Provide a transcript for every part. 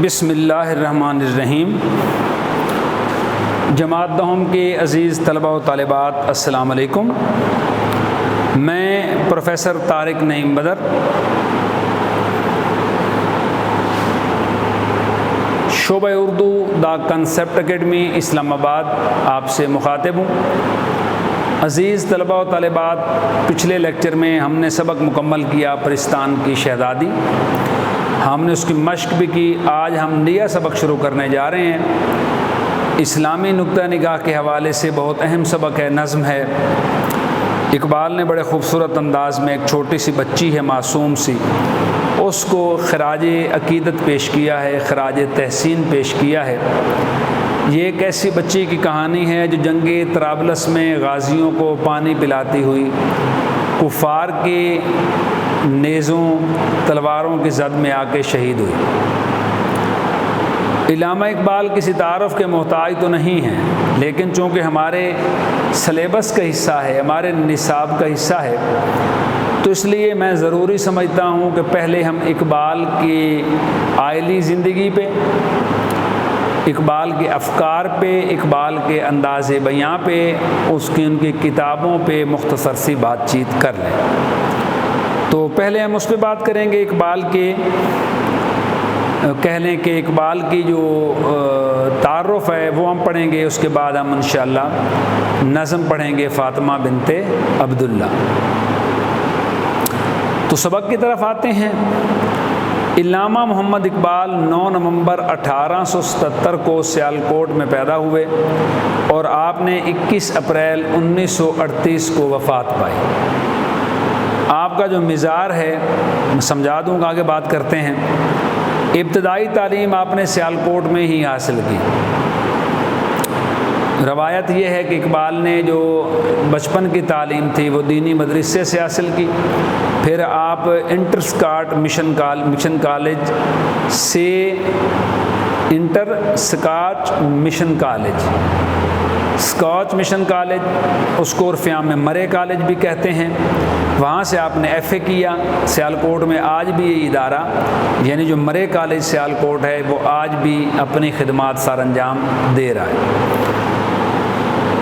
بسم اللہ الرحمن الرحیم۔ جماعت دہم کے عزیز طلبہ و طالبات، السلام علیکم۔ میں پروفیسر طارق نعیم بدر شعبہ اردو دا کنسیپٹ اکیڈمی اسلام آباد آپ سے مخاطب ہوں۔ عزیز طلبہ و طالبات، پچھلے لیکچر میں ہم نے سبق مکمل کیا پرستان کی شہزادی، ہم نے اس کی مشق بھی کی۔ آج ہم نیا سبق شروع کرنے جا رہے ہیں۔ اسلامی نقطہ نگاہ کے حوالے سے بہت اہم سبق ہے، نظم ہے۔ اقبال نے بڑے خوبصورت انداز میں ایک چھوٹی سی بچی ہے، معصوم سی، اس کو خراج عقیدت پیش کیا ہے، خراج تحسین پیش کیا ہے۔ یہ ایک ایسی بچی کی کہانی ہے جو جنگ طرابلس میں غازیوں کو پانی پلاتی ہوئی کفار کے نیزوں تلواروں کی زد میں آ کے شہید ہوئی۔ علامہ اقبال کسی تعارف کے محتاج تو نہیں ہیں، لیکن چونکہ ہمارے سلیبس کا حصہ ہے، ہمارے نصاب کا حصہ ہے، تو اس لیے میں ضروری سمجھتا ہوں کہ پہلے ہم اقبال کی آئلی زندگی پہ، اقبال کے افکار پہ، اقبال کے انداز بیاں پہ، ان کی کتابوں پہ مختصر سی بات چیت کر لیں۔ تو پہلے ہم اس پہ بات کریں گے، اقبال کے کہہ لیں کہ اقبال کی جو تعارف ہے وہ ہم پڑھیں گے، اس کے بعد ہم انشاءاللہ نظم پڑھیں گے فاطمہ بنت عبداللہ۔ تو سبق کی طرف آتے ہیں۔ علامہ محمد اقبال 9 نومبر 1877 کو سیالکوٹ میں پیدا ہوئے اور آپ نے 21 اپریل 1938 کو وفات پائی۔ آپ کا جو مزار ہے میں سمجھا دوں گا، آگے بات کرتے ہیں۔ ابتدائی تعلیم آپ نے سیالکوٹ میں ہی حاصل کی۔ روایت یہ ہے کہ اقبال نے جو بچپن کی تعلیم تھی وہ دینی مدرسے سے حاصل کی، پھر آپ inter Scot mission college Scotch mission college, اس کو عرف عام میں مرے کالج بھی کہتے ہیں، وہاں سے آپ نے ایف اے کیا۔ سیالکوٹ میں آج بھی یہ ادارہ، یعنی جو مرے کالج سیالکوٹ ہے، وہ آج بھی اپنی خدمات سر انجام دے رہا ہے۔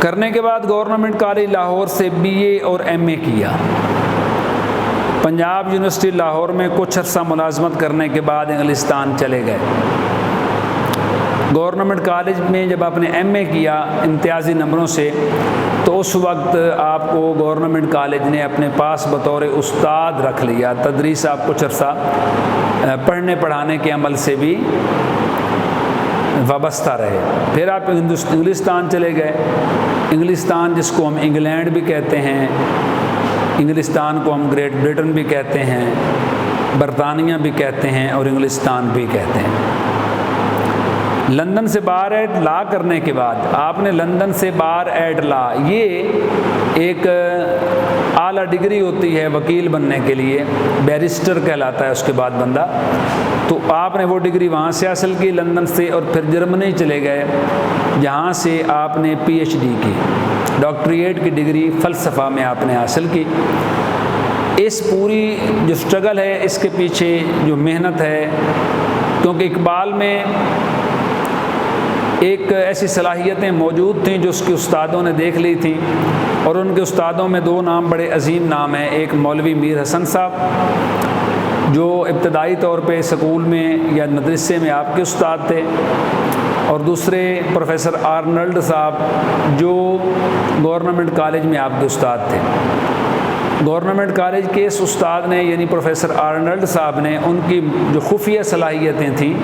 کرنے کے بعد گورنمنٹ کالج لاہور سے بی اے اور ایم اے کیا۔ پنجاب یونیورسٹی لاہور میں کچھ عرصہ ملازمت کرنے کے بعد انگلستان چلے گئے۔ گورنمنٹ کالج میں جب آپ نے ایم اے کیا امتیازی نمبروں سے، تو اس وقت آپ کو گورنمنٹ کالج نے اپنے پاس بطور استاد رکھ لیا۔ تدریس آپ کچھ عرصہ پڑھنے پڑھانے کے عمل سے بھی وابستہ رہے۔ پھر آپ انگلستان چلے گئے۔ انگلستان جس کو ہم انگلینڈ بھی کہتے ہیں، انگلستان کو ہم گریٹ برٹن بھی کہتے ہیں، برطانیہ بھی کہتے ہیں اور انگلستان بھی کہتے ہیں۔ لندن سے بار ایٹ لا کرنے کے بعد آپ نے لندن سے بار ایٹ لا، یہ ایک اعلیٰ ڈگری ہوتی ہے وکیل بننے کے لیے، بیرسٹر کہلاتا ہے اس کے بعد بندہ، تو آپ نے وہ ڈگری وہاں سے حاصل کی لندن سے، اور پھر جرمنی چلے گئے، جہاں سے آپ نے پی ایچ ڈی کی، ڈاکٹریٹ کی ڈگری فلسفہ میں آپ نے حاصل کی۔ اس پوری جو سٹرگل ہے، اس کے پیچھے جو محنت ہے، کیونکہ اقبال میں ایک ایسی صلاحیتیں موجود تھیں جو اس کے استادوں نے دیکھ لی تھیں، اور ان کے استادوں میں 2 نام بڑے عظیم نام ہیں۔ ایک مولوی میر حسن صاحب، جو ابتدائی طور پہ سکول میں یا مدرسے میں آپ کے استاد تھے، اور دوسرے پروفیسر آرنلڈ صاحب، جو گورنمنٹ کالج میں آپ کے استاد تھے۔ گورنمنٹ کالج کے اس استاد نے، یعنی پروفیسر آرنلڈ صاحب نے، ان کی جو خفیہ صلاحیتیں تھیں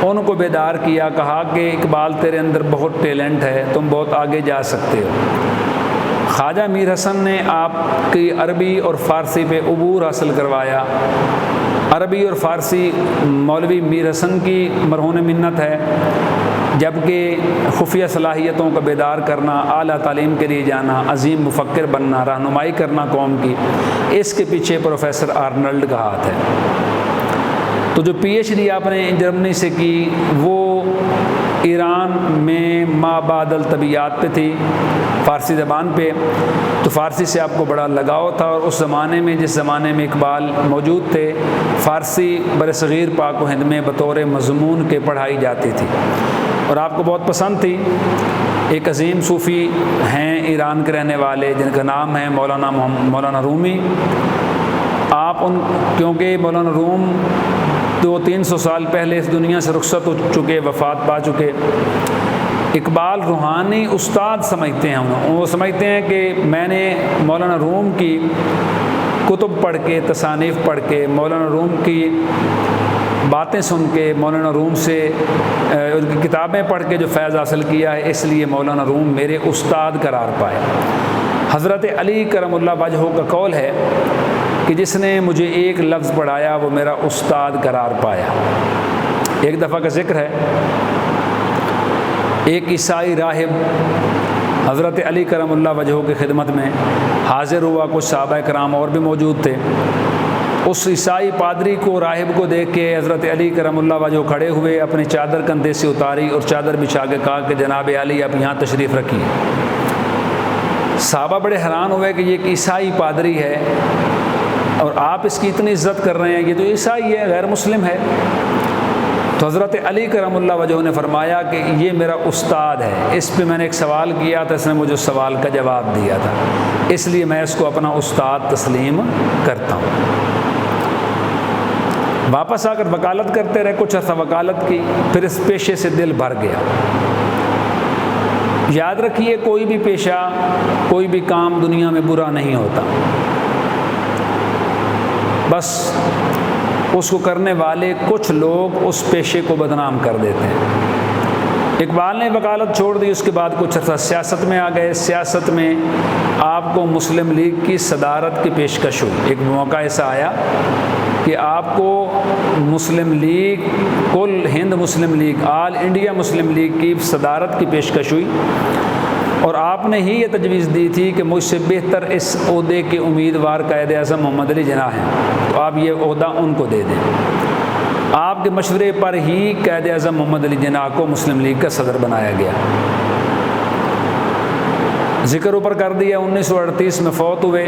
ان کو بیدار کیا، کہا کہ اقبال تیرے اندر بہت ٹیلنٹ ہے، تم بہت آگے جا سکتے ہو۔ خواجہ میر حسن نے آپ کی عربی اور فارسی پہ عبور حاصل کروایا۔ عربی اور فارسی مولوی میر حسن کی مرہون منت ہے، جبکہ خفیہ صلاحیتوں کا بیدار کرنا، اعلیٰ تعلیم کے لیے جانا، عظیم مفکر بننا، رہنمائی کرنا قوم کی، اس کے پیچھے پروفیسر آرنلڈ کا ہاتھ ہے۔ تو جو پی ایچ ڈی آپ نے جرمنی سے کی، وہ ایران میں ما بعد الطبیعیات پہ تھی، فارسی زبان پہ، تو فارسی سے آپ کو بڑا لگاؤ تھا، اور اس زمانے میں جس زمانے میں اقبال موجود تھے، فارسی برصغیر پاک و ہند میں بطور مضمون کے پڑھائی جاتی تھی اور آپ کو بہت پسند تھی۔ ایک عظیم صوفی ہیں ایران کے رہنے والے جن کا نام ہے مولانا رومی۔ آپ کیونکہ مولانا روم 200-300 سال پہلے اس دنیا سے رخصت ہو چکے، وفات پا چکے، اقبال روحانی استاد سمجھتے ہیں۔ وہ سمجھتے ہیں کہ میں نے مولانا روم کی کتب پڑھ کے، تصانیف پڑھ کے، مولانا روم کی باتیں سن کے، مولانا روم سے ان کی کتابیں پڑھ کے جو فیض حاصل کیا ہے، اس لیے مولانا روم میرے استاد قرار پائے۔ حضرت علی کرم اللہ وجہہ کا قول ہے کہ جس نے مجھے ایک لفظ پڑھایا وہ میرا استاد قرار پایا۔ ایک دفعہ کا ذکر ہے، ایک عیسائی راہب حضرت علی کرم اللہ وجہہ کی خدمت میں حاضر ہوا، کچھ صحابہ کرام اور بھی موجود تھے۔ اس عیسائی پادری کو، راہب کو دیکھ کے حضرت علی کرم اللہ وجہہ کھڑے ہوئے، اپنی چادر کندھے سے اتاری اور چادر بچھا کے کہا کہ جناب علی آپ یہاں تشریف رکھیے۔ صحابہ بڑے حیران ہوئے کہ یہ ایک عیسائی پادری ہے اور آپ اس کی اتنی عزت کر رہے ہیں، یہ تو عیسائی ہے، غیر مسلم ہے۔ تو حضرت علی کرم اللہ وجہہ نے فرمایا کہ یہ میرا استاد ہے، اس پہ میں نے ایک سوال کیا تھا، اس نے مجھے سوال کا جواب دیا تھا، اس لیے میں اس کو اپنا استاد تسلیم کرتا ہوں۔ واپس آ کر وکالت کرتے رہے، کچھ عرصہ وکالت کی، پھر اس پیشے سے دل بھر گیا۔ یاد رکھیے کوئی بھی پیشہ، کوئی بھی کام دنیا میں برا نہیں ہوتا، بس اس کو کرنے والے کچھ لوگ اس پیشے کو بدنام کر دیتے ہیں۔ اقبال نے وکالت چھوڑ دی، اس کے بعد کچھ عرصہ سیاست میں آ گئے۔ سیاست میں آپ کو مسلم لیگ کی صدارت کی پیشکش ہوئی۔ ایک موقع ایسا آیا کہ آپ کو مسلم لیگ، کل ہند مسلم لیگ، آل انڈیا مسلم لیگ کی صدارت کی پیشکش ہوئی، اور آپ نے ہی یہ تجویز دی تھی کہ مجھ سے بہتر اس عہدے کے امیدوار قائد اعظم محمد علی جناح ہیں، تو آپ یہ عہدہ ان کو دے دیں۔ آپ کے مشورے پر ہی قائد اعظم محمد علی جناح کو مسلم لیگ کا صدر بنایا گیا۔ ذکر اوپر کر دیا، 1938 میں فوت ہوئے۔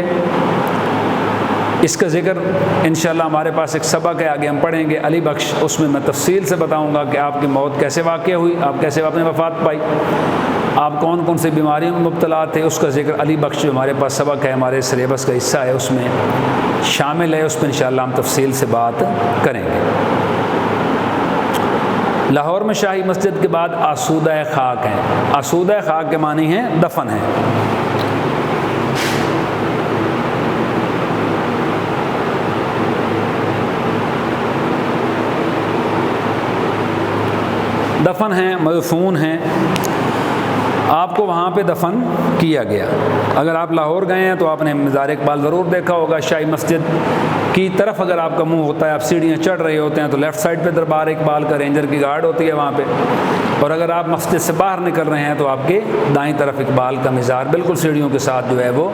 اس کا ذکر انشاءاللہ ہمارے پاس ایک سبق ہے، آگے ہم پڑھیں گے، علی بخش، اس میں تفصیل سے بتاؤں گا کہ آپ کی موت کیسے واقع ہوئی، آپ کیسے آپ نے وفات پائی، آپ کون کون سی بیماریوں میں مبتلا تھے۔ اس کا ذکر علی بخش جو ہمارے پاس سبق ہے، ہمارے سلیبس کا حصہ ہے، اس میں شامل ہے، اس میں انشاءاللہ ہم تفصیل سے بات کریں گے۔ لاہور میں شاہی مسجد کے بعد آسودہ خاک ہیں۔ آسودہ خاک کے معنی ہیں دفن ہیں۔ دفن ہیں، مدفون ہیں، آپ کو وہاں پہ دفن کیا گیا۔ اگر آپ لاہور گئے ہیں تو آپ نے مزار اقبال ضرور دیکھا ہوگا۔ شاہی مسجد کی طرف اگر آپ کا منہ ہوتا ہے، آپ سیڑھیاں چڑھ رہے ہوتے ہیں، تو لیفٹ سائڈ پہ دربار اقبال کا رینجر کی گارڈ ہوتی ہے وہاں پہ، اور اگر آپ مسجد سے باہر نکل رہے ہیں تو آپ کے دائیں طرف اقبال کا مزار بالکل سیڑھیوں کے ساتھ جو ہے وہ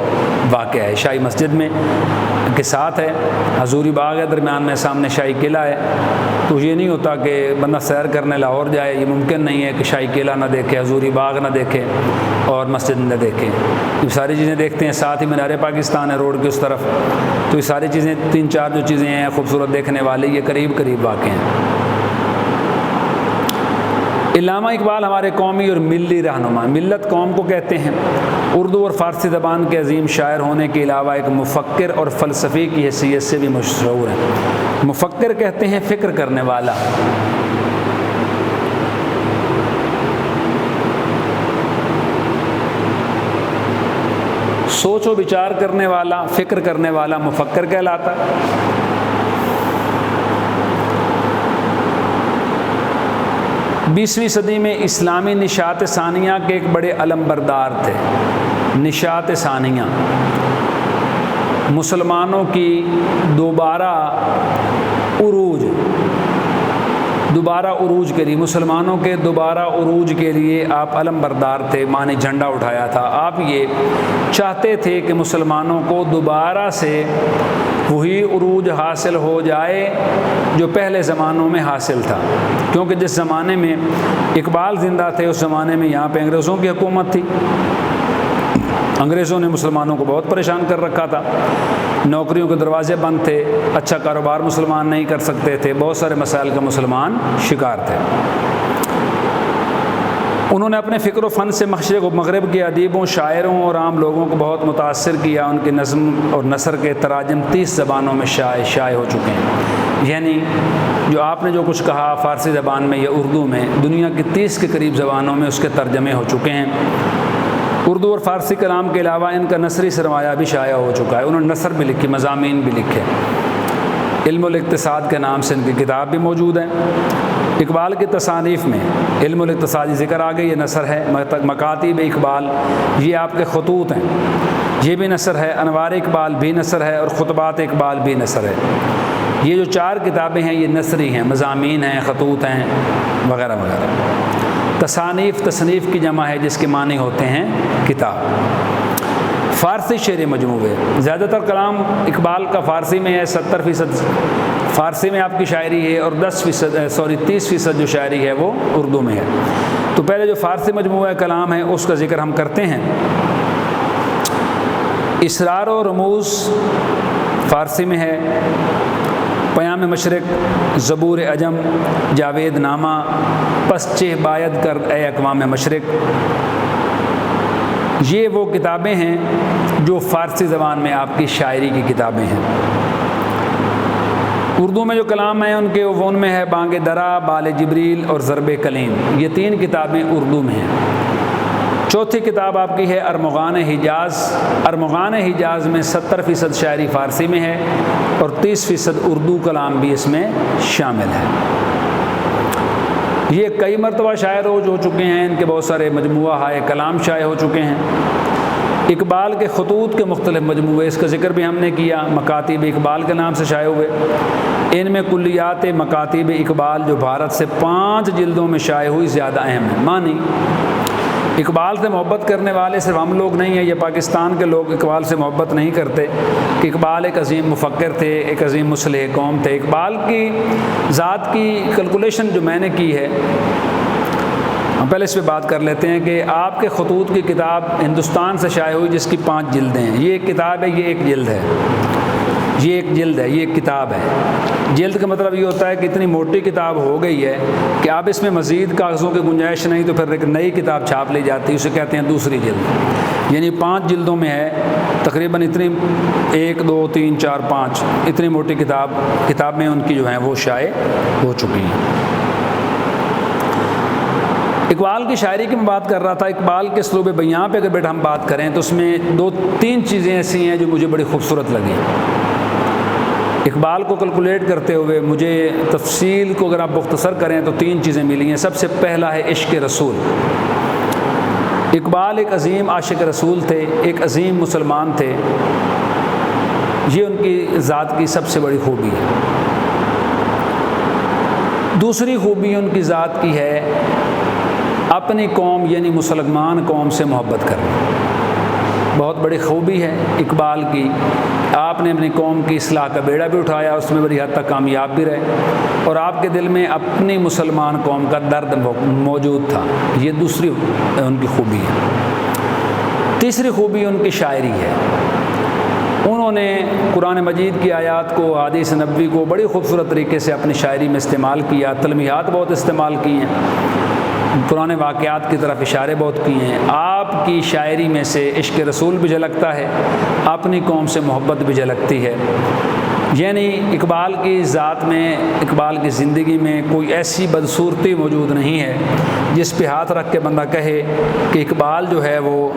واقع ہے، شاہی مسجد میں کے ساتھ ہے۔ حضوری باغ ہے درمیان میں، سامنے شاہی قلعہ ہے، تو یہ نہیں ہوتا کہ بندہ سیر کرنے لاہور جائے، یہ ممکن نہیں ہے کہ شاہی قلعہ نہ دیکھے، حضوری باغ نہ دیکھے اور مسجد نہ دیکھیں۔ یہ ساری چیزیں دیکھتے ہیں، ساتھ ہی مینار پاکستان ہے روڈ کے اس طرف، تو یہ ساری چیزیں 3-4 جو چیزیں ہیں خوبصورت دیکھنے والی، یہ قریب قریب واقع ہیں۔ علامہ اقبال ہمارے قومی اور ملی رہنما، ملت قوم کو کہتے ہیں۔ اردو اور فارسی زبان کے عظیم شاعر ہونے کے علاوہ ایک مفکر اور فلسفی کی حیثیت سے بھی مشہور ہیں۔ مفکر کہتے ہیں فکر کرنے والا، سوچ و بچار کرنے والا، فکر کرنے والا مفکر کہلاتا۔ 20ویں صدی میں اسلامی نشاط ثانیہ کے ایک بڑے علمبردار تھے۔ نشاط ثانیہ مسلمانوں کی دوبارہ عروج کے لیے، مسلمانوں کے دوبارہ عروج کے لیے آپ علمبردار تھے، معنی جھنڈا اٹھایا تھا۔ آپ یہ چاہتے تھے کہ مسلمانوں کو دوبارہ سے وہی عروج حاصل ہو جائے جو پہلے زمانوں میں حاصل تھا، کیونکہ جس زمانے میں اقبال زندہ تھے اس زمانے میں یہاں پہ انگریزوں کی حکومت تھی، انگریزوں نے مسلمانوں کو بہت پریشان کر رکھا تھا، نوکریوں کے دروازے بند تھے، اچھا کاروبار مسلمان نہیں کر سکتے تھے، بہت سارے مسائل کا مسلمان شکار تھے۔ انہوں نے اپنے فکر و فن سے مشرق و مغرب کے ادیبوں، شاعروں اور عام لوگوں کو بہت متاثر کیا۔ ان کے نظم اور نثر کے تراجم 30 زبانوں میں شائع ہو چکے ہیں، یعنی جو آپ نے جو کچھ کہا فارسی زبان میں یا اردو میں، دنیا کی 30 کے قریب زبانوں میں اس کے ترجمے ہو چکے ہیں۔ اردو اور فارسی کلام کے علاوہ ان کا نثری سرمایہ بھی شائع ہو چکا ہے، انہوں نے نثر بھی لکھی، مضامین بھی لکھے۔ علم الاقتصاد کے نام سے ان کی کتاب بھی موجود ہے۔ اقبال کی تصانیف میں علم الاقتصادی ذکر آ گئی، یہ نثر ہے۔ مکاتیب اقبال یہ آپ کے خطوط ہیں، یہ بھی نثر ہے۔ انوار اقبال بھی نثر ہے، اور خطبات اقبال بھی نثر ہے۔ یہ جو 4 کتابیں ہیں یہ نثری ہیں، مضامین ہیں، خطوط ہیں، وغیرہ وغیرہ۔ تصنیف کی جمع ہے جس کے معنی ہوتے ہیں کتاب۔ فارسی شعر مجموعے، زیادہ تر کلام اقبال کا فارسی میں ہے، 70% فارسی میں آپ کی شاعری ہے، اور 30% جو شاعری ہے وہ اردو میں ہے۔ تو پہلے جو فارسی مجموعہ کلام ہے اس کا ذکر ہم کرتے ہیں۔ اسرار و رموز فارسی میں ہے، پیام مشرق، زبور عجم، جاوید نامہ، پس چہ باید کر اے اقوام مشرق، یہ وہ کتابیں ہیں جو فارسی زبان میں آپ کی شاعری کی کتابیں ہیں۔ اردو میں جو کلام ہیں ان میں ہے بانگ درا، بال جبریل اور ضرب کلیم، یہ 3 کتابیں اردو میں ہیں۔ چوتھی کتاب آپ کی ہے ارمغان حجاز۔ ارمغان حجاز میں 70% شاعری فارسی میں ہے، اور 30% اردو کلام بھی اس میں شامل ہے۔ یہ کئی مرتبہ شاعر ہو چکے ہیں، ان کے بہت سارے مجموعہ ہائے کلام شائع ہو چکے ہیں۔ اقبال کے خطوط کے مختلف مجموعے، اس کا ذکر بھی ہم نے کیا، مکاتیب اقبال کے نام سے شائع ہوئے۔ ان میں کلیات مکاتیب اقبال جو بھارت سے 5 جلدوں میں شائع ہوئی زیادہ اہم ہے۔ معنی اقبال سے محبت کرنے والے صرف ہم لوگ نہیں ہیں، یہ پاکستان کے لوگ اقبال سے محبت نہیں کرتے کہ اقبال ایک عظیم مفکر تھے، ایک عظیم مصلح قوم تھے۔ اقبال کی ذات کی کیلکولیشن جو میں نے کی ہے، ہم پہلے اس پہ بات کر لیتے ہیں کہ آپ کے خطوط کی کتاب ہندوستان سے شائع ہوئی جس کی 5 جلدیں ہیں۔ یہ ایک کتاب ہے، یہ ایک جلد ہے، یہ ایک جلد ہے، یہ ایک کتاب ہے۔ جلد کا مطلب یہ ہوتا ہے کہ اتنی موٹی کتاب ہو گئی ہے کہ اب اس میں مزید کاغذوں کی گنجائش نہیں، تو پھر ایک نئی کتاب چھاپ لی جاتی ہے، اسے کہتے ہیں دوسری جلد۔ یعنی 5 جلدوں میں ہے، تقریباً اتنی 1 2 3 4 5 اتنی موٹی کتابیں ان کی جو ہیں وہ شائع ہو چکی ہیں۔ اقبال کی شاعری کی میں بات کر رہا تھا۔ اقبال کے اسلوب بیاں پہ اگر بیٹا ہم بات کریں تو اس میں 2-3 چیزیں ایسی ہیں جو مجھے بڑی خوبصورت لگیں۔ اقبال کو کیلکولیٹ کرتے ہوئے مجھے تفصیل کو اگر آپ مختصر کریں تو 3 چیزیں ملی ہیں۔ سب سے پہلا ہے عشق رسول۔ اقبال ایک عظیم عاشق رسول تھے، ایک عظیم مسلمان تھے، یہ ان کی ذات کی سب سے بڑی خوبی ہے۔ دوسری خوبی ان کی ذات کی ہے اپنی قوم یعنی مسلمان قوم سے محبت کرنا۔ بہت بڑی خوبی ہے اقبال کی، آپ نے اپنی قوم کی اصلاح کا بیڑا بھی اٹھایا، اس میں بڑی حد تک کامیاب بھی رہے، اور آپ کے دل میں اپنی مسلمان قوم کا درد موجود تھا۔ یہ دوسری ان کی خوبی ہے۔ تیسری خوبی ان کی شاعری ہے۔ انہوں نے قرآن مجید کی آیات کو، احادیث نبوی کو بڑی خوبصورت طریقے سے اپنی شاعری میں استعمال کیا، تلمیحات بہت استعمال کی ہیں، پرانے واقعات کی طرف اشارے بہت کیے ہیں۔ آپ کی شاعری میں سے عشق رسول بھی جھلکتا ہے، اپنی قوم سے محبت بھی جھلکتی ہے۔ یعنی اقبال کی ذات میں، اقبال کی زندگی میں کوئی ایسی بدصورتی موجود نہیں ہے جس پہ ہاتھ رکھ کے بندہ کہے کہ اقبال جو ہے وہ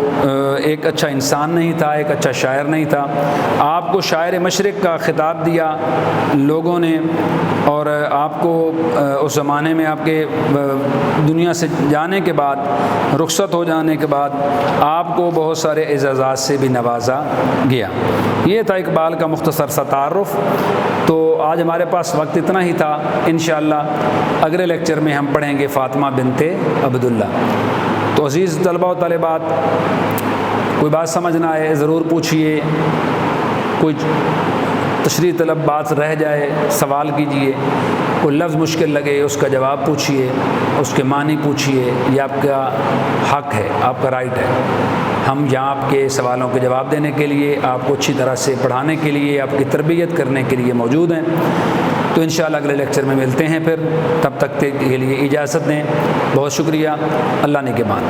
ایک اچھا انسان نہیں تھا، ایک اچھا شاعر نہیں تھا۔ آپ کو شاعر مشرق کا خطاب دیا لوگوں نے، اور آپ کو اس زمانے میں آپ کے دنیا سے جانے کے بعد، رخصت ہو جانے کے بعد، آپ کو بہت سارے اعزازات سے بھی نوازا گیا۔ یہ تھا اقبال کا مختصر سا تعارف۔ تو آج ہمارے پاس وقت اتنا ہی تھا، انشاءاللہ اگلے لیکچر میں ہم پڑھیں گے فاطمہ بنت عبداللہ۔ تو عزیز طلبہ و طالبات، کوئی بات سمجھ نہ آئے ضرور پوچھیے، کوئی تشریح طلب بات رہ جائے سوال کیجئے، کوئی لفظ مشکل لگے اس کا جواب پوچھیے، اس کے معنی پوچھیے، یہ آپ کا حق ہے، آپ کا رائٹ ہے۔ ہم یہاں آپ کے سوالوں کے جواب دینے کے لیے، آپ کو اچھی طرح سے پڑھانے کے لیے، آپ کی تربیت کرنے کے لیے موجود ہیں۔ تو انشاءاللہ اگلے لیکچر میں ملتے ہیں، پھر تب تک کے لیے اجازت دیں۔ بہت شکریہ، اللہ نگہبان۔